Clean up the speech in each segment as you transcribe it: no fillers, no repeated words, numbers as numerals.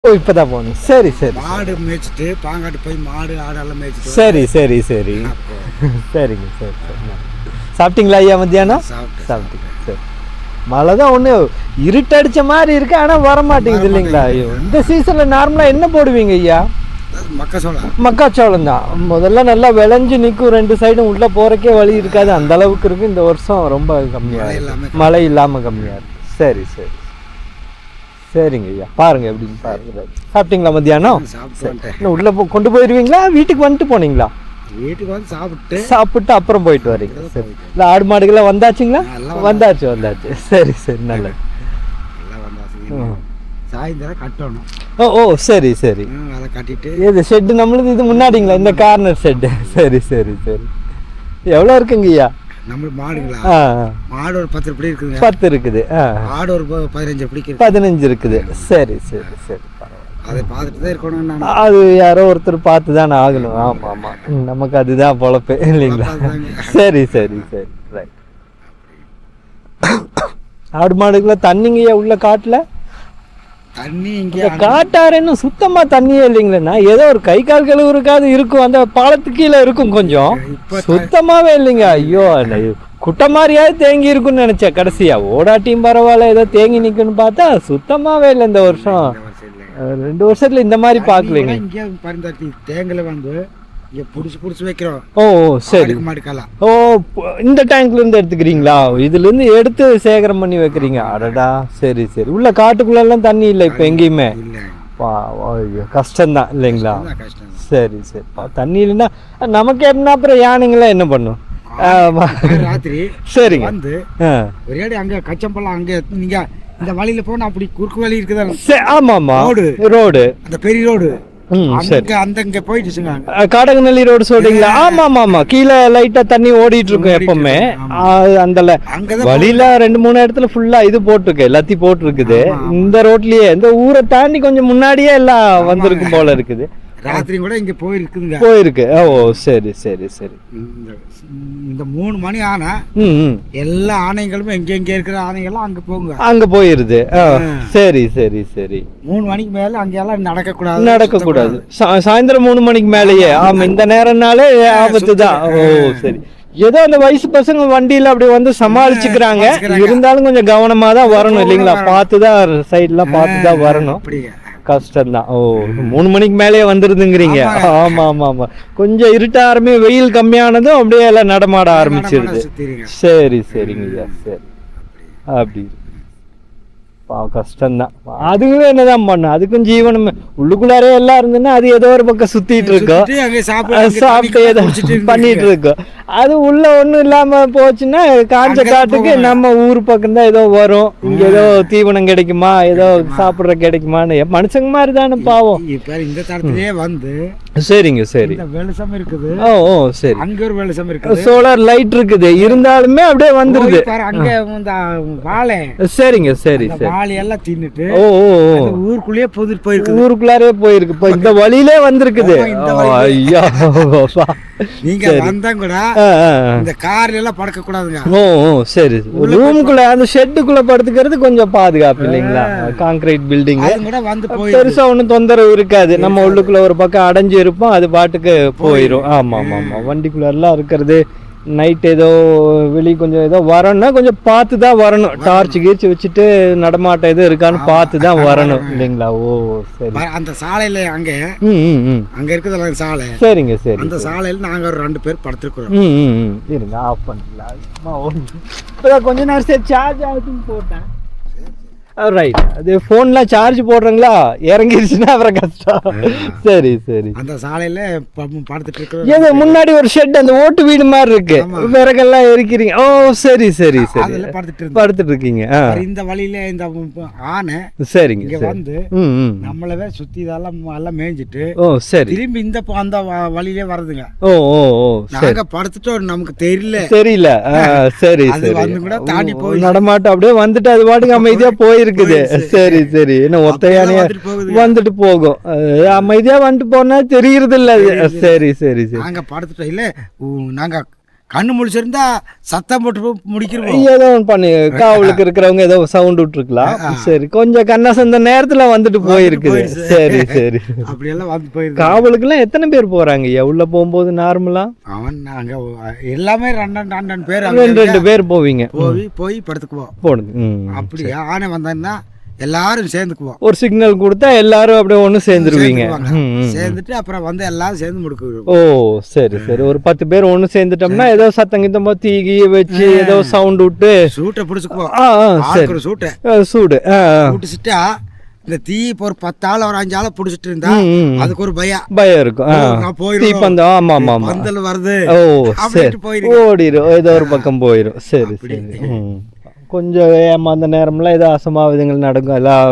ஓ இப்பதான் போகணும். சரி சரி மாடு மேய்ச்சிட்டு பாங்காட்டு போய் மாடு ஆடெல்லாம் மேய்ச்சிட்டு சரி சரி சரி சரிங்க. சரி சரி. சாப்பிட்டீங்களா ஐயா மத்தியானம்? சாப்பிட்டீங்க. சரி. மழை தான் ஒன்று இருட்டடிச்ச மாதிரி இருக்கு, ஆனால் வரமாட்டேங்குது இல்லைங்களா? ஐயோ இந்த சீசனில் நார்மலாக என்ன போடுவீங்க ஐயா? மக்காச்சோளம் தான். முதல்ல நல்லா விளைஞ்சு நிற்கும், ரெண்டு சைடும் உள்ளே போகிறக்கே வழி இருக்காது, அந்த அளவுக்கு இருக்குது. இந்த வருஷம் ரொம்ப கம்மியாக, மழை இல்லாமல் கம்மியாக இருக்குது. சரி சரி சரிங்க ஐயா, பாருங்க எப்படின்னு பாருங்க. சாப்பிட்டீங்களா மத்தியானம்? இன்னும் உள்ளே கொண்டு போயிடுவீங்களா, வீட்டுக்கு வந்துட்டு போனீங்களா? வீட்டுக்கு வந்து சாப்பிட்டு அப்புறம் போயிட்டு வரீங்க. சரி. இல்லை ஆடு மாடுகள்லாம் வந்தாச்சுங்களா? வந்தாச்சு. சரி சரி நல்லது. சாயந்தரம் கட்டணும். ஓ சரி சரி. அதை கட்டிட்டு இது ஷெட்டு நம்மளுது இது முன்னாடிங்களா, இந்த கார்னர் ஷெட்டு? சரி சரி சரி. எவ்வளோ இருக்குங்க ஐயா? நம்ம மாடுங்களா? மாடு ஒரு 10 இப்படி இருக்குங்க. 10 இருக்குது. ஆடு ஒரு 15 இப்படி 15 இருக்குது. சரி சரி சரி. அதை பார்த்துட்டு தான் இருக்கணும். அது யாரோ ஒருத்தர் பார்த்து தான் ஆகணும். ஆமாம் ஆமாம், நமக்கு அதுதான் பொழப்பு இல்லைங்களா? சரி சரி சரி ரைட். ஆடு மாடுக்குள்ள தண்ணிங்கய்யா உள்ள காட்டில்? தண்ணி இங்கே காட்டாருன்னு சுத்தமா தண்ணியே இல்லைங்களா? ஏதோ ஒரு கை கால் கழுவுறதுக்காவது இருக்கும், அந்த பாலத்துக்கு கீழே இருக்கும், கொஞ்சம் சுத்தமாவே இல்லைங்க. ஐயோ குட்டை மாதிரியாவது தேங்கி இருக்குன்னு நினைச்சேன், கடைசியா ஓடாட்டியும் பரவாயில்ல ஏதோ தேங்கி நிக்குன்னு பார்த்தா சுத்தமாவே இல்லை இந்த வருஷம். 2 வருஷத்துல இந்த மாதிரி பாக்கலைங்க. இங்கே பரிந்தாட்டி தேங்கல வந்து இங்க புடிச்சு வைக்கிறோம். ஓ சரி. மாடுக்கலாம். ஓ இந்த டேங்க்ல இருந்து எடுத்துக்கிறீங்களா? இதுல இருந்து எடுத்து சேகரம் பண்ணி வைக்கிறீங்க. அடடா சரி சரி. உள்ள காட்டுக்குள்ள எல்லாம் தண்ணி இல்லை இப்ப எங்கேயுமே? கஷ்டம்தான் இல்லைங்களா? சரி சரி. தண்ணி இல்லைன்னா நமக்கு என்ன, அப்புறம் யானைங்களா என்ன பண்ணும்? ராத்திரி சரிங்க வந்து ஒரே அங்க கச்சம்பள்ளம் அங்க நீங்க இந்த வழியில போனா அப்படி குறுக்கு வழி இருக்குதா? ஆமா ஆமா, ரோடு அந்த பெரிய ரோடு அந்த போயிட்டு காடகநல்லி ரோடு சொல்றீங்களா? ஆமா ஆமா ஆமா, கீழே லைட்டா தண்ணி ஓடிட்டு இருக்கும் எப்பவுமே. அந்த வழியில 2-3 இடத்துல ஃபுல்லா இது போட்டிருக்கு, எல்லாத்தையும் போட்டிருக்குது. இந்த ரோட்லயே இந்த ஊரை தாண்டி கொஞ்சம் முன்னாடியே எல்லாம் வந்திருக்கும் போல இருக்குது. ராத்திரி கூட இங்க போயிருக்கு. ஓ சரி சரி சரி. இந்த 3 மணி ஆனா எல்லா ஆணைகளும் எங்க இருக்கிற ஆணைகளும் அங்க போயிருது. சரி சரி சரி. 3 மணிக்கு மேல அங்க எல்லாம் நடக்க கூடாது. சாயந்தரம் 3 மணிக்கு மேலேயே. ஆமா, இந்த நேரம்னாலே ஆபத்து தான். ஓ சரி. ஏதோ அந்த வயசு பசங்க வண்டியில அப்படி வந்து சமாளிச்சுக்கிறாங்க, இருந்தாலும் கொஞ்சம் கவனமா தான் வரணும் இல்லைங்களா? பார்த்துதான் சைட்லாம் பார்த்துதான் வரணும். கஷ்டம்தான். ஓ 3 மணிக்கு மேலேயே வந்துருதுங்கிறீங்க? ஆமா ஆமா ஆமா. கொஞ்சம் இருட்ட வெயில் கம்மியானதும் அப்படியே எல்லாம் நடமாட ஆரம்பிச்சிருது. சரி சரிங்க. சரி அப்படி கஷ்டம்தான். அதுவே என்னதான் பண்ணும், அதுக்கும் ஜீவனம் உள்ளுக்குள்ளாரே எல்லாம் இருந்துன்னா அது ஏதோ ஒரு பக்கம் சுத்திட்டு இருக்கோம், சாப்பிட்டு ஏதோ பண்ணிட்டு இருக்கோம். அது உள்ள ஒண்ணும் இல்லாம போச்சுன்னா காஞ்ச காட்டுக்கு நம்ம ஊர் பக்கம் தான் ஏதோ வரும். இங்க ஏதோ தீவனம் கிடைக்குமா, ஏதோ சாப்பிடுற கிடைக்குமான்னு மனுஷங்க மாதிரி தானே பாவம். இந்த தடத்திலே வந்து சரிங்க சரி. வெளிச்சம் இருக்குது. ஓ சரி. அங்க ஒரு வெளிச்சம் இருக்குது, சோலார் லைட் இருக்குது, இருந்தாலுமே அப்படியே வந்துருது. அங்க வாழை. சரிங்க சரி சரி. வாழையெல்லாம் தின்னுட்டு ஊருக்குள்ளேயே ஊருக்குள்ளாரே போயிருக்கு. இப்ப இந்த வழியிலே வந்திருக்குது. ஐயா நீங்க வந்தா கூட இந்த கார்ல எல்லாம் படுக்க கூடாதுங்க. ஓ சரி. ரூமுக்குள்ள அந்த ஷெட்டுக்குள்ள படுத்துக்கிறது கொஞ்சம் பாதுகாப்பு இல்லைங்களா? கான்கிரீட் பில்டிங் கூட வந்து பெருசா ஒன்னும் தொந்தரவு இருக்காது. நம்ம உள்ளுக்குள்ள ஒரு பக்கம் அடைஞ்சு இருப்போம், அது பாட்டுக்கு போயிரும். ஆமா ஆமா ஆமா. வண்டிக்குள்ள எல்லாம் இருக்கிறது நைட் ஏதோ வெளியே கொஞ்சம் ஏதோ வரணும்னா கொஞ்சம் பார்த்து தான் வரணும். டார்ச் கீச்சு வச்சுட்டு நடமாட்டம் எதுவும் இருக்கான்னு பார்த்து தான் வரணும் இல்லைங்களா? ஓ சரி. அந்த சாலையில அங்க இருக்குது சாலை. சரிங்க சரி. அந்த சாலையில நாங்க ஒரு 2 பேர் படுத்துருக்கோம். இருங்க ஆஃப் பண்ணிக்கலாம். இப்போதான் கொஞ்ச நேரம் சரி சார்ஜ் ஆகுதுன்னு போட்டேன். ரைட். அது போன்லாம் சார்ஜ் போடுறீங்களா? இறங்கிருச்சுன்னா அப்புறம் கஷ்டம். சரி சரி. அந்த சாலையில படுத்துட்டு இருக்கு. ஏதோ முன்னாடி ஒரு ஷெட், அந்த ஓட்டு வீடு மாதிரி இருக்கு, விறகெல்லாம் எரிக்கிறீங்க. ஓ சரி சரி சரி. படுத்துட்டு இருக்கீங்க. இந்த வழியில இந்த ஆனை சரிங்க இங்க வந்து நம்மளவே சுத்தி இதெல்லாம் எல்லாம் மேய்ஞ்சிட்டு ஓ சரி திரும்பி இந்த அந்த வழியிலே வருதுங்க. ஓ ஓ ஓ. நாங்க படுத்துட்டு நமக்கு தெரியல சரி சரி. வந்து கூட தாண்டி போய் நடமாட்டம் அப்படியே வந்துட்டு அது பாட்டுக்கு அமைதியா போய் இருக்குது. சரி சரி. என்ன ஒத்தையானே வந்துட்டு போகும், அமைதியா வந்துட்டு போனா தெரியறது இல்ல. சரி சரி சரி. நாங்க படுத்துட்டோம் இல்ல, நாங்க கண்ணு முழிச்சிருந்தா சத்தம் போட்டு முடிக்கிறோம். ஏதோ ஒன்று பண்ணி காவலுக்கு இருக்கிறவங்க ஏதோ சவுண்ட் விட்டுருக்கலாம். சரி, கொஞ்சம் கண்ணாசந்த நேரத்துல வந்துட்டு போயிருக்குது. சரி சரி, அப்படியெல்லாம் வந்து போயிருக்கு. காவலுக்குலாம் எத்தனை பேர் போறாங்க உள்ள போகும்போது நார்மலா? அவன் அங்க எல்லாமே ரெண்டு பேர், 2 பேர் போவீங்க. போய் படுத்துக்குவோம் போடுங்க. அப்படி ஆனை வந்தா எல்லாரும் சேர்ந்துக்குவோம். ஒரு சிக்னல் கொடுத்தா எல்லாரும் அப்படியே ஒண்ணு சேர்ந்துருவீங்க. சேர்ந்துட்டு அப்புறம் வந்து எல்லாரும் சேர்ந்து முடிக்குவோம். ஓ சரி சரி, ஒரு 10 பேர் ஒண்ணு சேர்ந்துட்டோம்னா ஏதோ சத்தம் கித்தமா தீகி வச்சு ஏதோ சவுண்ட் விட்டு சூட்டை பிடிச்சுக்குவோம். சரி, சூட்டை சூடு பிடிச்சிட்டா இந்த தீ இப்போ ஒரு 10 ஆள் ஒரு 5 ஆளை பிடிச்சிட்டு இருந்தா அதுக்கு ஒரு பயம் இருக்கும். போயிடும். ஆமா ஆமா ஆமா, பந்தல் வருது. ஓ சரி, ஓடிடும், ஏதோ ஒரு பக்கம் போயிடும். சரி சரி. கொஞ்சம் அந்த நேரம்லாம் ஏதோ அசம்பாவிதங்கள் நடக்கும். எல்லாம்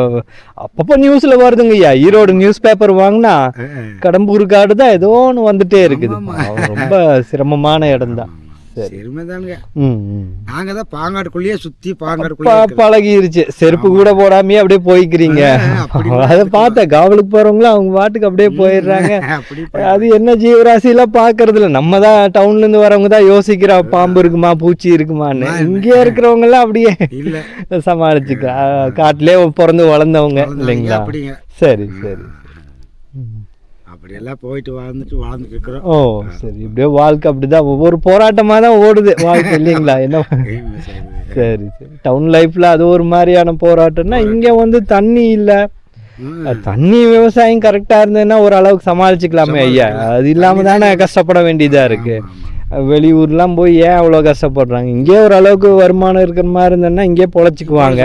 அப்பப்போ நியூஸ்ல வருதுங்கய்யா. ஈரோடு நியூஸ் பேப்பர் வாங்கினா கடம்பூர் காடு தான் ஏதோ ஒன்று வந்துட்டே இருக்குது. ரொம்ப சிரமமான இடம் தான். நாங்க தான் பாங்காடுக்குள்ளேயே சுத்தி பழகிருச்சு. செருப்பு கூட போடாமே அப்படியே போய்க்கிறீங்க. அதை பார்த்த காவலுக்கு போறவங்களும் அவங்க பாட்டுக்கு அப்படியே போயிடுறாங்க. அது என்ன ஜீவராசி எல்லாம் பாக்குறது இல்ல. நம்ம தான் டவுன்ல இருந்து வரவங்க தான் யோசிக்கிறா பாம்பு இருக்குமா பூச்சி இருக்குமான்னு. இங்கே இருக்கிறவங்க எல்லாம் அப்படியே சமாளிச்சுக்க. காட்டிலே பிறந்து வளர்ந்தவங்க இல்லைங்களா? சரி சரி, அப்படியெல்லாம் போயிட்டு வாழ்ந்துட்டு இருக்கிறோம். ஓ சரி, இப்படியே வாழ்க்கை அப்படிதான் ஒவ்வொரு போராட்டமா தான் ஓடுது வாழ்க்கை இல்லைங்களா? என்ன சரி சரி, டவுன் லைஃப்ல அது ஒரு மாதிரியான போராட்டம்னா, இங்க வந்து தண்ணி இல்ல, தண்ணி விவசாயம் கரெக்டா இருந்ததுன்னா ஓரளவுக்கு சமாளிச்சுக்கலாமே ஐயா. அது இல்லாம தானே கஷ்டப்பட வேண்டியதா இருக்கு. வெளியூர்லாம் போய் ஏன் அவ்வளோ கஷ்டப்படுறாங்க? இங்கே ஓரளவுக்கு வருமானம் இருக்கிற மாதிரி இருந்ததுன்னா இங்கே பொழைச்சிக்குவாங்க.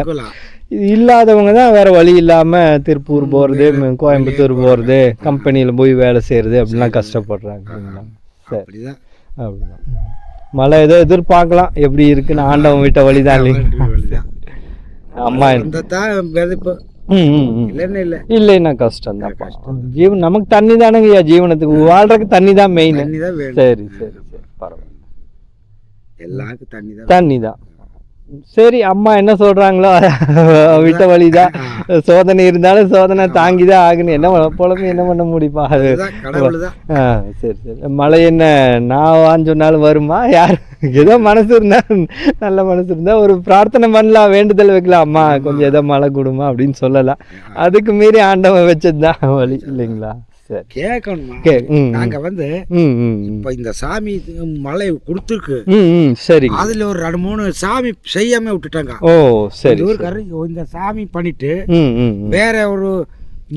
இல்லாதவங்க தான் வேற வழி இல்லாம திருப்பூர் போறது, கோயம்புத்தூர் போறது, கம்பெனியில போய் வேலை செய்யறது அப்படிலாம் கஷ்டப்படுறாங்க. சரி, அப்படிதான். மழை ஏதோ எதிர்பார்க்கலாம், எப்படி இருக்குன்னு ஆண்டவன் விட்ட வழிதான் இல்லைங்க. அம்மா இல்லைன்னா கஷ்டம் தான். ஜீவன் நமக்கு தண்ணி தானேங்கய்யா, ஜீவனத்துக்கு வாழ்றதுக்கு தண்ணி தான் மெயின். சரி சரி சரி, பரவாயில்ல, எல்லாருக்கும் தண்ணி தான். சரி, அம்மா என்ன சொல்றாங்களோ விட்ட வழிதான். சோதனை இருந்தாலும் சோதனை தாங்கிதான் ஆகணும். என்ன புலம்பு என்ன பண்ண முடியுமா? அது சரி சரி. மழை என்ன நான் சொன்னாலும் வருமா? யார் ஏதோ மனசு இருந்தா, நல்ல மனசு இருந்தா ஒரு பிரார்த்தனை பண்ணலாம், வேண்டுதல் வைக்கலாம், அம்மா கொஞ்சம் ஏதோ மழை கொடுமா அப்படின்னு சொல்லலாம். அதுக்கு மீறி ஆண்டவன் வச்சதுதான் வழி இல்லைங்களா? கேட்கணும். நாங்க வந்து இப்ப இந்த சாமி மழை கொடுத்துருக்கு. சரி, அதுல ஒரு 2-3 சாமி செய்யாம விட்டுட்டாங்க. ஓ சரி, இந்த சாமி பண்ணிட்டு வேற ஒரு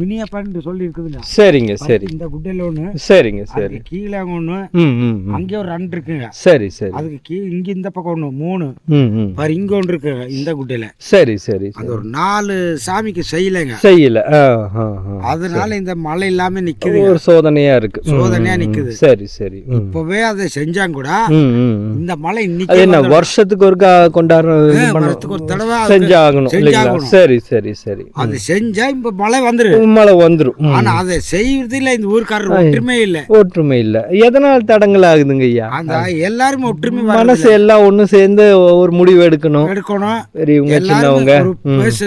மினியப்பன்னு சொல்லி இருக்குதுங்க. சரிங்க சரி, இந்த குட்டையில ஒண்ணு, சரிங்க சரி, கீழே ஒண்ணு, அங்கே ஒரு 2 இருக்குங்க. சரி சரி, அதுக்கு கீழே இங்க இந்த பக்கம் ஒண்ணு 3 பாரு, இங்க ஒன்று இருக்குங்க இந்த குட்டையில. சரி சரி, அது ஒரு 4 சாமிக்கு செய்யலைங்க, செய்யல. அதனால இந்த மழை இல்லாம நிக்குது, ஒரு சோதனையா இருக்கு, சோதனையா நிக்குது. சரி சரி. இப்பவே அதை செஞ்சாங்க கூட இந்த மழை இன்னைக்கு என்ன வருஷத்துக்கு ஒருக்கா கொண்டாடுறதுக்கு ஒரு தடவை செஞ்சாகணும். சரி சரி சரி, அது செஞ்சா இப்ப மழை வந்துரு, மழை வந்துரும். ஆனா அதை செய்யறதுல இந்த ஊர்க்காரர் ஒற்றுமை இல்ல. எதனால தடங்கள் ஆகுதுங்க ஐயா? அந்த எல்லாரும் ஒற்றுமை, மனசு எல்லாம் ஒண்ணு சேர்ந்து ஒரு முடிவு எடுக்கணும். பெரியவங்க சின்னவங்க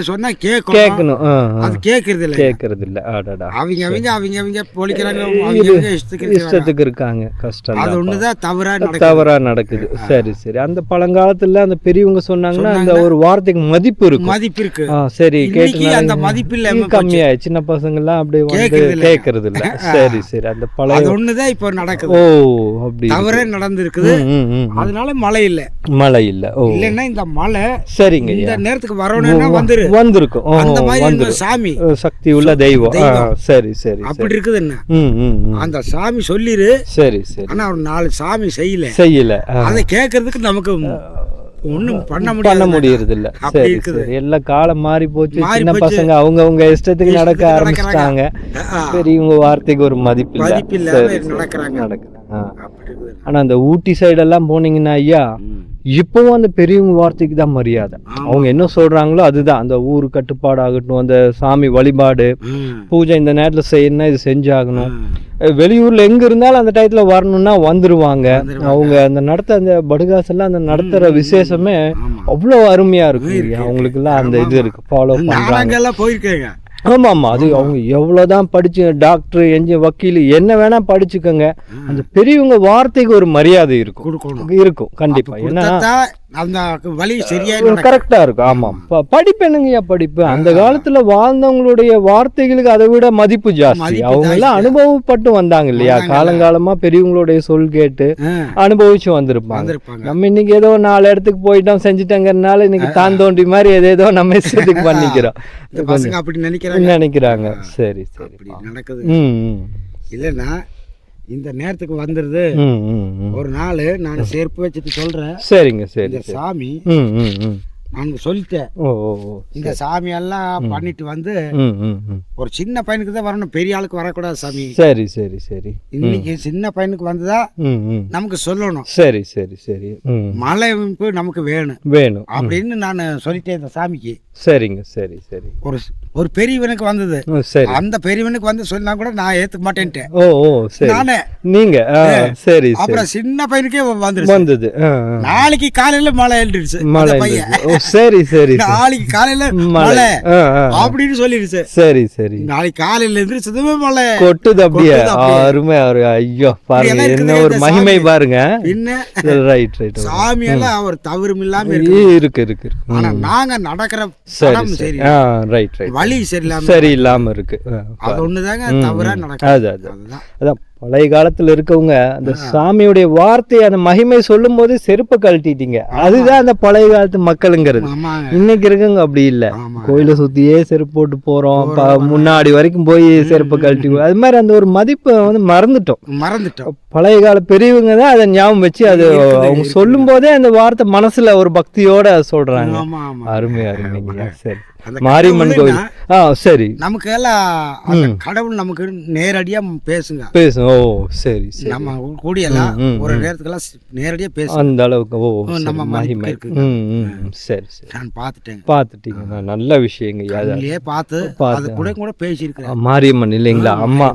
சொன்னா கேட்கணும். அது கேக்குறது இல்ல. அவங்க பொழிக்கிறாங்க, இஷ்டத்துக்கு இருக்காங்க. கஷ்டம், அது ஒண்ணுதான் தவறா நடக்குது. சரி சரி. அந்த பழங்காலத்துல அந்த பெரியவங்க சொன்னாங்கன்னா அந்த ஒரு வார்த்தைக்கு மதிப்பு இருக்கு. சரி, கேட்டு அந்த மதிப்பு இல்ல, கம்மியா சின்ன பசங்க எல்லாம் அப்படியே கேக்குறது இல்ல. சரி சரி, அந்த பழைய ஒண்ணுதான் இப்ப நடக்குது. ஓ அப்படி தவறே நடந்திருக்குது. அதனால மழை இல்ல. இல்லன்னா இந்த மழை சரிங்க இந்த நேரத்துக்கு வரணும்னா வந்திருக்கும். அந்த மாதிரி சாமி சக்தி உள்ள தெய்வம். சரி சரி, அப்படி இருக்குது. என்ன அந்த சாமி சொல்லிரு. சரி சரி, ஆனா ஒரு 4 சாமி செய்யல. அதை கேட்கறதுக்கு நமக்கு ஒண்ணும் பண்ண முடியறது இல்ல. சரி சரி, எல்லாம் காலம் மாறி போச்சு. சின்ன பசங்க அவங்க இஷ்டத்துக்கு நடக்க ஆரம்பிச்சிட்டாங்க. பெரியவங்க வார்த்தைக்கு ஒரு மதிப்பு நடக்குறாங்க. ஆனா அந்த ஊட்டி சைடெல்லாம் போனீங்கன்னா ஐயா, இப்பவும் அந்த பெரியவங்க வார்த்தைக்கு தான் மரியாதை. அவங்க என்ன சொல்றாங்களோ அதுதான். அந்த ஊர் கட்டுப்பாடு ஆகட்டும், அந்த சாமி வழிபாடு பூஜை இந்த நேரத்துல செய்யணும்னா இது செஞ்சாகணும். வெளியூர்ல எங்க இருந்தாலும் அந்த டயத்துல வரணும்னா வந்துருவாங்க. அவங்க அந்த அந்த படுகாசெல்லாம் அந்த நடத்துற விசேஷமே அவ்வளவு அருமையா இருக்கும். அவங்களுக்கு எல்லாம் அந்த இது இருக்கு, ஃபாலோ பண்றாங்க. போயிருக்கேங்க. ஆமா ஆமா, அது அவங்க எவ்வளவுதான் படிச்சு டாக்டர் வக்கீல் என்ன வேணா படிச்சுக்கோங்க, அந்த பெரியவங்க வார்த்தைக்கு ஒரு மரியாதை இருக்கும் இருக்கும் கண்டிப்பா. ஏன்னா அந்த வழி சரியா கரெக்டா இருக்கும். ஆமா, படிப்பு என்னங்கய்யா படிப்பு, அந்த காலத்துல வாழ்ந்தவங்களுடைய வார்த்தைகளுக்கு அதை விட மதிப்பு ஜாஸ்தி. அவங்க எல்லாம் அனுபவப்பட்டு வந்தாங்க இல்லையா, காலங்காலமா பெரியவங்களுடைய சொல் கேட்டு அனுபவிச்சு வந்திருப்பாங்க. நம்ம இன்னைக்கு ஏதோ 4 இடத்துக்கு போயிட்டோம் செஞ்சுட்டோங்கிறதுனால இன்னைக்கு தான் தோண்டி மாதிரி ஏதேதோ நம்ம இஷ்டத்துக்கு பண்ணிக்கிறோம் அப்படி நினைக்கிறாங்க. சரி சரி நடக்குது. இல்லைன்னா இந்த நேரத்துக்கு வந்துருது. ஒரு நாள் நான் செருப்பு வச்சுட்டு சொல்றேன். சரிங்க சரி. இந்த சாமி நான் சொல்லிட்டேன், இந்த சாமி எல்லாம் பண்ணிட்டு வந்து ஒரு சின்ன பையனுக்கு தான் வரணும், பெரிய ஆளுக்கு வரக்கூடாது சாமி. சரி சரி சரி. இன்னைக்கு சின்ன பையனுக்கு வந்துதா நமக்கு சொல்லணும். சரி சரி சரி. மழை நமக்கு வேணும் வேணும் அப்படின்னு நான் சொல்லிட்டேன் இந்த சாமிக்கு. சரிங்க சரி சரி. ஒரு பெரியவனுக்கு வந்தது. சரி. அந்த பெரியவனுக்கு வந்து சொன்னா கூட நான் ஏத்துக்க மாட்டேன்ட்டேன். ஓ ஓ சரி. நானே நீங்க சரி. அப்புறம் சின்ன பையனுக்கே வந்தது. நாளைக்கு காலையில மழை எழுந்துருச்சு. மழை. சரி சரி. நாளைக்கு காலையில மழை அப்படின்னு சொல்லிடுச்சு. சரி சரி. நாளைக்கு காலையில எழுந்திருச்சதுமே மழை கொட்டுது அப்படியே. அருமை அருமை. ஐயோ பாருங்க என்ன ஒரு மகிமை பாருங்க. என்ன ரைட் ரைட். சாமி எல்லாம் அவர் தவறும் இல்லாம இருக்கு இருக்கு. ஆனா நாங்க நடக்கிற சரி ரைட் ரைட் வழி சரியில்லாம சரியில்லாம இருக்கு. அது ஒண்ணுதாங்க தவறா நடக்குது. அதான் பழைய காலத்துல இருக்கவங்க அந்த சாமியுடைய வார்த்தை அந்த மகிமை சொல்லும் போது செருப்பை கழட்டிட்டீங்க. அதுதான் அந்த பழைய காலத்து மக்களுங்கிறது. இன்னைக்கு இருக்கவங்க அப்படி இல்ல, கோயிலை சுத்தியே செருப்பு போட்டு போறோம், முன்னாடி வரைக்கும் போய் செருப்பை கழட்டி, அது மாதிரி அந்த ஒரு மதிப்பை வந்து மறந்துட்டோம். பழைய கால பெரியவங்க தான் அதை ஞாபகம் வச்சு அது அவங்க சொல்லும் போதே அந்த வார்த்தை மனசுல ஒரு பக்தியோட சொல்றாங்க. அருமை அருமைங்க. சரி. மாரியம்மன் கோவில். சரி. நமக்கு எல்லாம் கடவுள் நமக்கு நேரடியா பேசுங்க. பேசும். ஓ சரி சரி. நம்ம கூடியெல்லாம் ஒரு நேரத்துக்கெல்லாம் நேரடியா பேசும் அந்த அளவுக்கு. ஓ நம்ம மகிமை. சரி சரி. நான் பாத்துட்டீங்க. நல்ல விஷயங்க. அதுலயே பார்த்து அது கூட பேசியிருக்கிறேன். மாரியம்மன் இல்லைங்களா, அம்மா,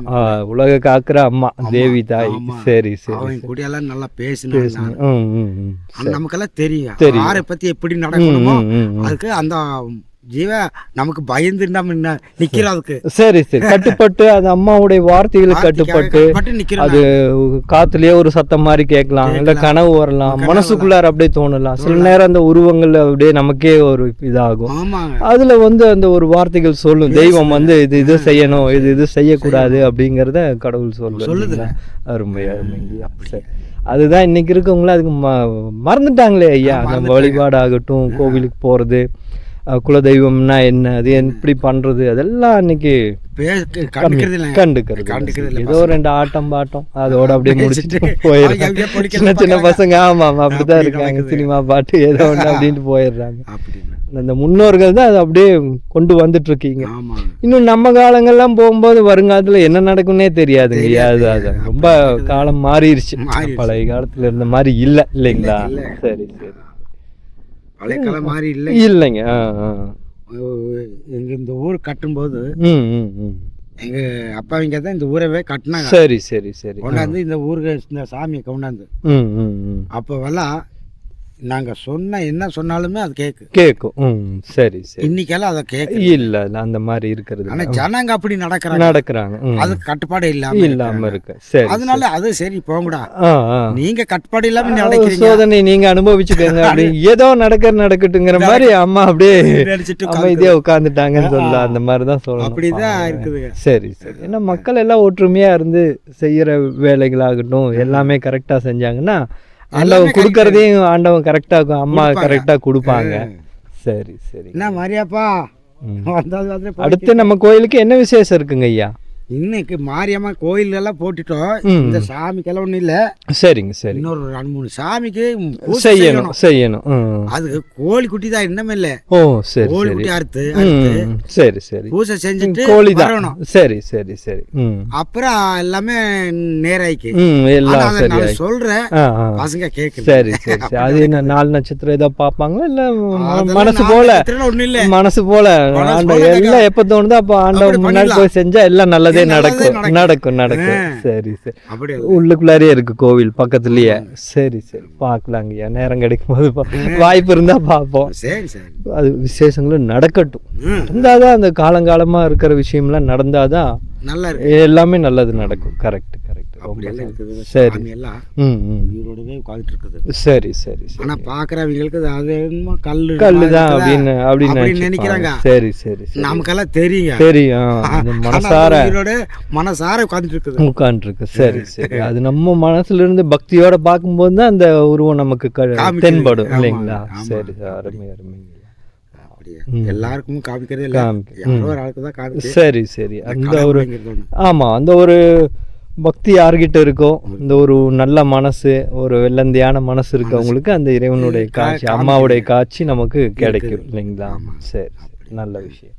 உலக காக்குற அம்மா, தேவி தாய். சரி சரி. அவங்க கூடியெல்லாம் நல்லா பேசினாங்க. நமக்கெல்லாம் தெரியும் யாரை பத்தி எப்படி நடக்கணுமோ. அதுக்கு அந்த ஜீவ நமக்கு பயந்து நிக்கிறதுக்கு. சரி சரி. கட்டுப்பட்டு அந்த அம்மாவுடைய வார்த்தைகளுக்கு கட்டுப்பட்டு அது காத்துலயே ஒரு சத்தம் மாதிரி கேட்கலாம், இல்ல கனவு வரலாம், மனசுக்குள்ளார அப்படியே தோணலாம். சில நேரம் அந்த உருவங்கள் அப்படியே நமக்கே ஒரு இதாகும். அதுல வந்து அந்த ஒரு வார்த்தைகள் சொல்லும், தெய்வம் வந்து இது செய்யணும், இது செய்யக்கூடாது அப்படிங்கறத கடவுள் சொல்லுது. அருமை அருமைங்க. சரி. அதுதான் இன்னைக்கு இருக்கவங்கள அதுக்கு மறந்துட்டாங்களே ஐயா. நம்ம வழிபாடு ஆகட்டும், கோவிலுக்கு போறது, குலதெய்வம்னா என்ன, அது எப்படி பண்றது, அதெல்லாம் இன்னைக்கு கண்டுக்கிறது. ஏதோ 2 ஆட்டம் பாட்டம் அதோட அப்படியே முடிச்சுட்டு போயிடுறாங்க. சின்ன சின்ன பசங்க. ஆமா ஆமா அப்படிதான் இருக்காங்க. சினிமா பாட்டு ஏதோ ஒண்ணு அப்படின்ட்டு போயிடுறாங்க. அந்த முன்னோர்கள் தான் அதை அப்படியே கொண்டு வந்துட்டு இருக்கீங்க. இன்னும் நம்ம காலங்கள்லாம் போகும்போது வருங்காலத்துல என்ன நடக்கும்னே தெரியாதுங்க. அது ரொம்ப காலம் மாறிடுச்சு. பழைய காலத்துல இருந்த மாதிரி இல்லைங்களா? சரி சரி. பழைய காலம் மாதிரி இல்லைங்க. எங்க இந்த ஊர் கட்டும்போது எங்க அப்பாவிங்க தான் இந்த ஊரவே கட்டினாங்க. சரி சரி சரி. கொண்டாந்து இந்த ஊருக்கு இந்த சாமியை கொண்டாந்து அப்போவெல்லாம் நாங்க என்ன சொன்னாலுமே அது கேட்கும். சரி சரி. இன்னைக்கெல்லாம் அதை கேட்க இல்ல அந்த மாதிரி இருக்கிறது. ஆனா ஜனங்க அப்படி நடக்கிறாங்க. அது கட்டுப்பாடு இல்லாம இருக்கு. சரி. அதனால அது சரி போங்கடா, நீங்க கட்டுப்பாடு இல்லாம நடக்கிறீங்க, சோதனை நீங்க அனுபவிச்சுக்கோங்க அப்படி ஏதோ நடக்கட்டுங்கிற மாதிரி அம்மா அப்படியே அமைதியா உட்கார்ந்துட்டாங்கன்னு சொல்லலாம். அந்த மாதிரிதான் சொல்லலாம். அப்படிதான் இருக்குது. சரி சரி. ஏன்னா மக்கள் எல்லாம் ஒற்றுமையா இருந்து செய்யற வேலைகளாகட்டும் எல்லாமே கரெக்டா செஞ்சாங்கன்னா ஆண்டவன் கொடுக்கறதையும் ஆண்டவன் கரெக்டா அம்மா கரெக்டா கொடுப்பாங்க. சரி சரி. என்ன மாரியாப்பா, அடுத்து நம்ம கோயிலுக்கு என்ன விசேஷம் இருக்குங்க ஐயா? இன்னைக்கு மாரியம்மா கோயில் எல்லாம் போட்டுட்டோம். இந்த சாமிக்கெல்லாம் ஒண்ணும் இல்ல. சரிங்க சரி. இன்னொரு 2-3 சாமிக்கு செய்யணும். அதுக்கு கோழி குட்டி தான் இன்னமே இல்ல. ஓ சரி. கோழி குட்டி அறுத்து சரி சரி. பூசை செஞ்சுட்டு கோழி தான். சரி சரி சரி. அப்புறம் எல்லாமே நேராய்க்கு எல்லாம் சரி. சொல்றேன் பசங்க கேக்கு. சரி சரி. அது என்ன 4 நட்சத்திரம் ஏதோ பாப்பாங்களா இல்ல மனசு போல? ஒண்ணு இல்ல, மனசு போல எல்லாம் எப்ப தோணுதோ அப்ப ஆண்டவன் முன்னாடி போய் செஞ்சா எல்லாம் நல்லது நல்லதே நடக்கும். சரி சரி. அப்படி உள்ளுக்குள்ளாரே இருக்கு கோவில் பக்கத்துலயே. சரி சரி, பார்க்கலாங்கய்யா, நேரம் கிடைக்கும் போது வாய்ப்பு இருந்தா பார்ப்போம். சரி சரி. அது விசேஷங்களும் நடக்கட்டும். நடந்தாதான் அந்த காலங்காலமா இருக்கிற விஷயம்லாம் நடந்தாதான் நல்லா இருக்கு, எல்லாமே நல்லது நடக்கும். Correct correct. சரி. உயிரோடவே உட்காந்துட்டு இருக்குது. சரி சரி சரி. ஆனா பாக்குறவங்களுக்கு அது என்னமோ கல்லுதான் அப்படின்னு நினைக்கிறாங்க. சரி சரி. நமக்கெல்லாம் தெரியுங்க, தெரியும். மனசார உட்காந்துட்டு இருக்கு. சரி சரி. அது நம்ம மனசுல இருந்து பக்தியோட பார்க்கும்போது தான் அந்த உருவம் நமக்கு தென்படும் இல்லைங்களா? சரி, அருமை அருமை. எல்லாருக்கும் காமிக்கிறது. சரி சரி. அந்த ஒரு ஆமா, அந்த ஒரு பக்தி யார்கிட்ட இருக்கோ, இந்த ஒரு நல்ல மனசு, ஒரு வெள்ளந்தியான மனசு இருக்கவங்களுக்கு அந்த இறைவனுடைய காட்சி, அம்மாவுடைய காட்சி நமக்கு கிடைக்கும் இல்லைங்களா? சரி, நல்ல விஷயம்.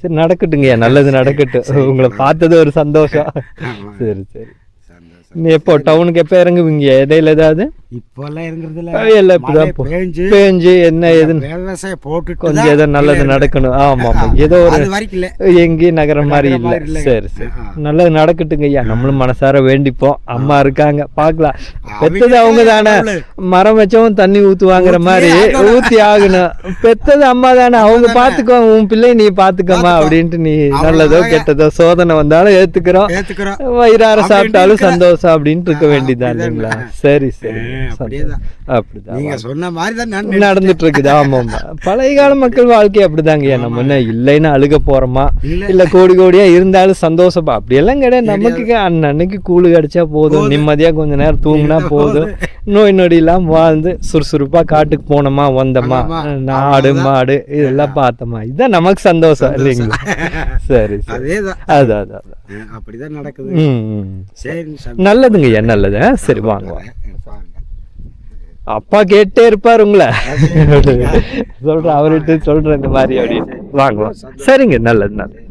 சரி, நடக்கட்டுங்கய்யா, நல்லது நடக்கட்டும். உங்களை பார்த்தது ஒரு சந்தோஷம். சரி சரி. எப்போ டவுனுக்கு எப்போ இறங்குவீங்க? இடையில ஏதாவது? இப்பெல்லாம் இறங்குறதுல பேஞ்சு என்ன ஏதுன்னு விவசாயம் போட்டு கொஞ்சம் ஏதோ நல்லது நடக்கணும். ஆமா ஆமா, ஏதோ ஒரு எங்கேயும் நகர மாதிரி இல்லை. சரி சரி, நல்லது நடக்கட்டுங்க ஐயா. நம்மளும் மனசார வேண்டிப்போம். அம்மா இருக்காங்க, பார்க்கலாம். பெத்தது அவங்க தானே, மரம் வச்சவன் தண்ணி ஊத்துவாங்கிற மாதிரி ஊத்தி ஆகணும். பெத்தது அம்மா தானே, அவங்க பாத்துக்கோ, உன் பிள்ளை நீ பாத்துக்கமா அப்படின்ட்டு, நீ நல்லதோ கெட்டதோ சோதனை வந்தாலும் ஏத்துக்கிறோம், வயிறார சாப்பிட்டாலும் சந்தோஷம் அப்படின்ட்டு இருக்க வேண்டியதான் இல்லைங்களா? சரி சரி. நடந்துட்டு இருக்குது. ஆமா ஆமா, பழைய கால மக்கள் வாழ்க்கை அப்படிதாங்கய்யா. நம்ம என்ன இல்லைன்னு அழுக போறோமா, இல்ல கோடி கோடியா இருந்தாலும் சந்தோஷமா அப்படியெல்லாம் கிடையாது. நமக்கு அன்னைக்கு கூழு கிடைச்சா போதும், நிம்மதியா கொஞ்ச நேரம் தூங்கினா போதும், நோய் நொடி இல்லாம வாழ்ந்து சுறுசுறுப்பா காட்டுக்கு போனோமா வந்தோமா, ஆடு மாடு இதெல்லாம் பார்த்தோமா, இதுதான் நமக்கு சந்தோஷம் இல்லைங்களா? சரி சரி. அதான் அதான் அப்படிதான் நடக்குது. நல்லதுங்க ஐயா, நல்லது. சரி, வாங்க வாங்க. அப்பா கேட்டே இருப்பார் உங்களை, சொல்றேன் அவர்கிட்ட சொல்றேன் இந்த மாதிரி அப்படின்னு. வாங்க. சரிங்க, நல்லது நல்லது.